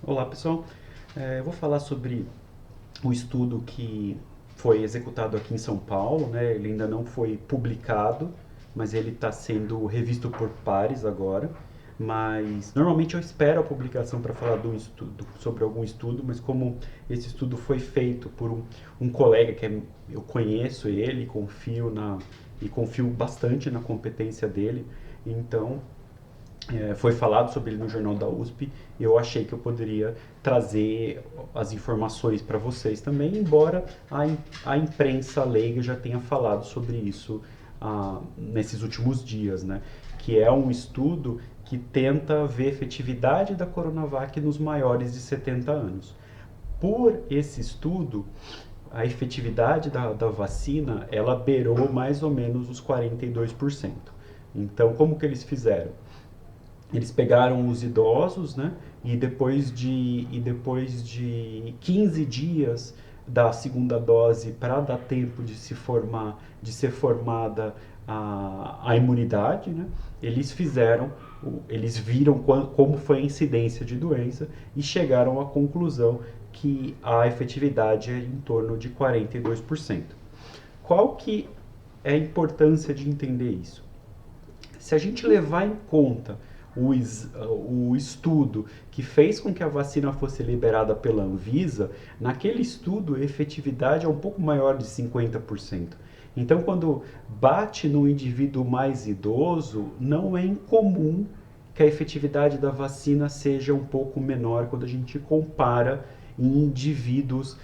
Olá, pessoal. Eu vou falar sobre o estudo que foi executado aqui em São Paulo, né? Ele ainda não foi publicado, mas ele está sendo revisto por pares agora. Mas normalmente eu espero a publicação para falar de um estudo, sobre algum estudo, mas como esse estudo foi feito por um colega eu conheço ele, e confio bastante na competência dele, então foi falado sobre ele no Jornal da USP, e eu achei que eu poderia trazer as informações para vocês também, embora a imprensa leiga já tenha falado sobre isso nesses últimos dias, né? Que é um estudo que tenta ver a efetividade da Coronavac nos maiores de 70 anos. Por esse estudo, a efetividade da vacina, ela beirou mais ou menos os 42%. Então, como que eles fizeram? Eles pegaram os idosos, né? E depois de 15 dias da segunda dose para dar tempo de ser formada a imunidade, né? Eles viram como foi a incidência de doença e chegaram à conclusão que a efetividade é em torno de 42%. Qual que é a importância de entender isso? Se a gente levar em conta o estudo que fez com que a vacina fosse liberada pela Anvisa, naquele estudo a efetividade é um pouco maior de 50%. Então, quando bate no indivíduo mais idoso, não é incomum que a efetividade da vacina seja um pouco menor quando a gente compara em indivíduos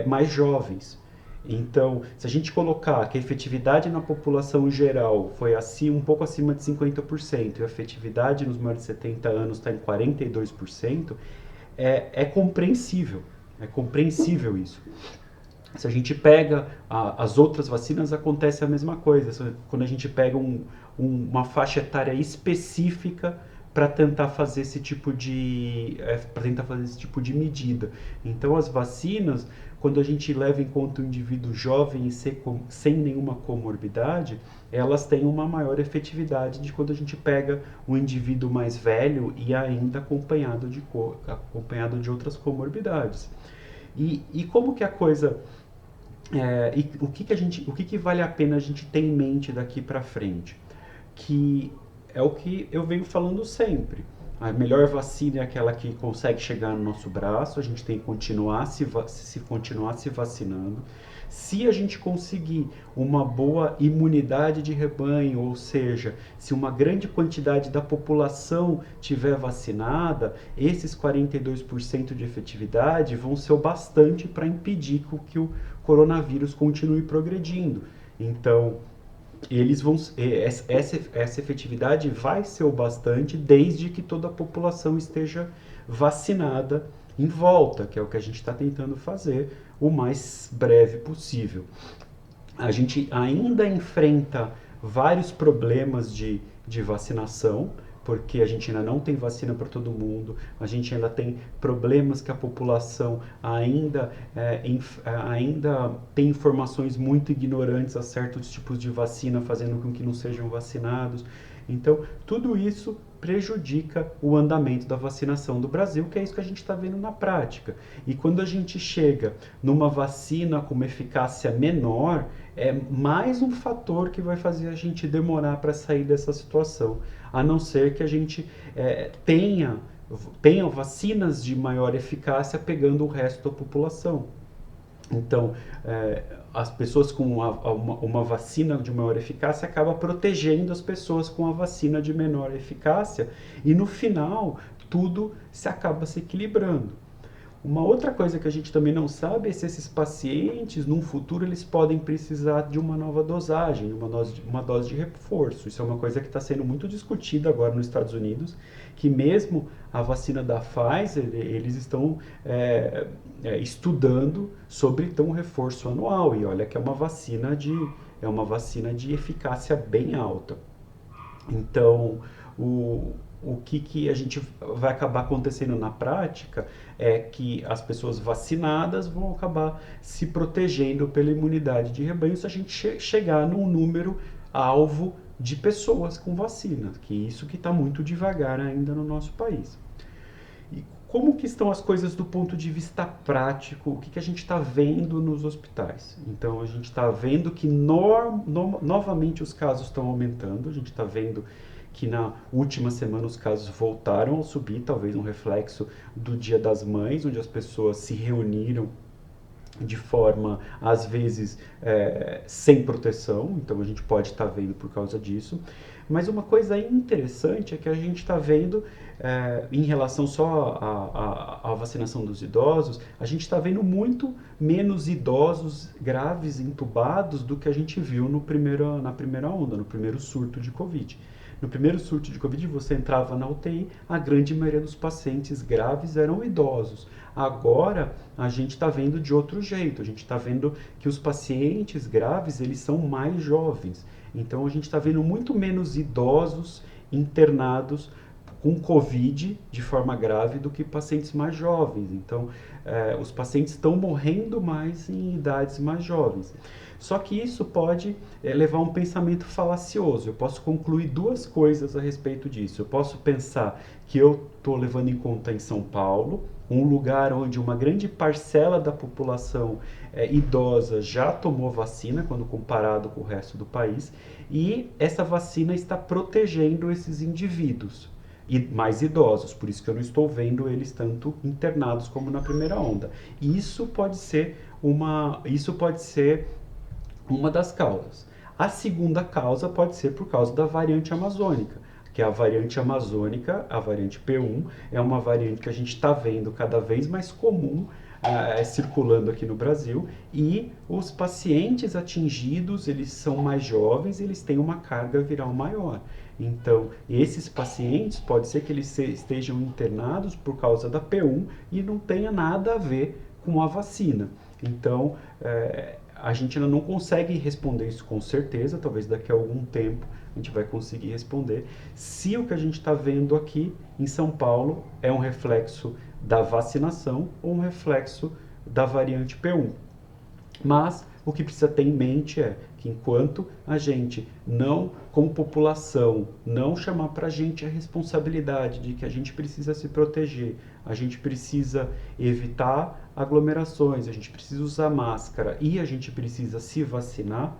mais jovens. Então, se a gente colocar que a efetividade na população geral foi assim, um pouco acima de 50% e a efetividade nos maiores de 70 anos está em 42%, é compreensível. É compreensível isso. Se a gente pega as outras vacinas, acontece a mesma coisa. Quando a gente pega uma faixa etária específica para tentar fazer esse tipo de medida. Então, as vacinas, quando a gente leva em conta o indivíduo jovem e sem nenhuma comorbidade, elas têm uma maior efetividade de quando a gente pega um indivíduo mais velho e ainda acompanhado de outras comorbidades. E como que a coisa e o que que vale a pena a gente ter em mente daqui para frente? Que é o que eu venho falando sempre. A melhor vacina é aquela que consegue chegar no nosso braço, a gente tem que continuar se vacinando. Se a gente conseguir uma boa imunidade de rebanho, ou seja, se uma grande quantidade da população tiver vacinada, esses 42% de efetividade vão ser o bastante para impedir que o coronavírus continue progredindo. Então, essa efetividade vai ser o bastante desde que toda a população esteja vacinada em volta, que é o que a gente está tentando fazer o mais breve possível. A gente ainda enfrenta vários problemas de vacinação, porque a gente ainda não tem vacina para todo mundo, a gente ainda tem problemas que a população ainda tem informações muito ignorantes a certos tipos de vacina, fazendo com que não sejam vacinados. Então, tudo isso prejudica o andamento da vacinação do Brasil, que é isso que a gente está vendo na prática. E quando a gente chega numa vacina com uma eficácia menor, é mais um fator que vai fazer a gente demorar para sair dessa situação, a não ser que a gente tenha vacinas de maior eficácia pegando o resto da população. Então, as pessoas com uma vacina de maior eficácia acaba protegendo as pessoas com a vacina de menor eficácia e no final tudo se acaba se equilibrando. Uma outra coisa que a gente também não sabe é se esses pacientes, num futuro, eles podem precisar de uma nova dosagem, uma dose de reforço. Isso é uma coisa que está sendo muito discutida agora nos Estados Unidos, que mesmo a vacina da Pfizer, eles estão estudando sobre ter um reforço anual. E olha que é uma vacina de eficácia bem alta. Então, o que a gente vai acabar acontecendo na prática é que as pessoas vacinadas vão acabar se protegendo pela imunidade de rebanho se a gente chegar num número alvo de pessoas com vacina, que isso que está muito devagar ainda no nosso país. E como que estão as coisas do ponto de vista prático? O que, que a gente está vendo nos hospitais? Então, a gente está vendo que novamente os casos estão aumentando. A gente está vendo que na última semana os casos voltaram a subir, talvez um reflexo do Dia das Mães, onde as pessoas se reuniram de forma, às vezes, sem proteção, então a gente pode estar vendo por causa disso. Mas uma coisa interessante é que a gente está vendo, em relação só à vacinação dos idosos, a gente está vendo muito menos idosos graves entubados do que a gente viu na primeira onda, no primeiro surto de Covid. No primeiro surto de Covid, você entrava na UTI, a grande maioria dos pacientes graves eram idosos. Agora, a gente está vendo de outro jeito. A gente está vendo que os pacientes graves, eles são mais jovens. Então, a gente está vendo muito menos idosos internados com Covid de forma grave do que pacientes mais jovens. Então, os pacientes estão morrendo mais em idades mais jovens. Só que isso pode levar a um pensamento falacioso. Eu posso concluir duas coisas a respeito disso. Eu posso pensar que eu estou levando em conta em São Paulo, um lugar onde uma grande parcela da população idosa já tomou vacina, quando comparado com o resto do país, e essa vacina está protegendo esses indivíduos e mais idosos, por isso que eu não estou vendo eles tanto internados como na primeira onda. Isso pode ser uma das causas. A segunda causa pode ser por causa da variante amazônica, que a variante amazônica, a variante P1, é uma variante que a gente está vendo cada vez mais comum circulando aqui no Brasil, e os pacientes atingidos, eles são mais jovens, eles têm uma carga viral maior. Então, esses pacientes, pode ser que eles estejam internados por causa da P1 e não tenha nada a ver com a vacina. Então, a gente ainda não consegue responder isso com certeza, talvez daqui a algum tempo a gente vai conseguir responder, se o que a gente está vendo aqui em São Paulo é um reflexo da vacinação ou um reflexo da variante P1. Mas o que precisa ter em mente é que enquanto a gente não, como população, não chamar para a gente a responsabilidade de que a gente precisa se proteger, a gente precisa evitar aglomerações, a gente precisa usar máscara e a gente precisa se vacinar,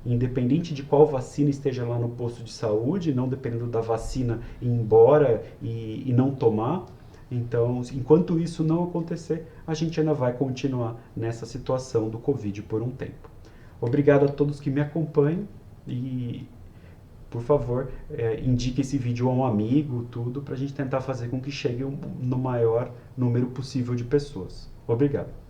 independente de qual vacina esteja lá no posto de saúde, não dependendo da vacina ir embora e não tomar. Então, enquanto isso não acontecer, a gente ainda vai continuar nessa situação do Covid por um tempo. Obrigado a todos que me acompanham e, por favor, indique esse vídeo a um amigo, tudo, para a gente tentar fazer com que chegue no maior número possível de pessoas. Obrigado.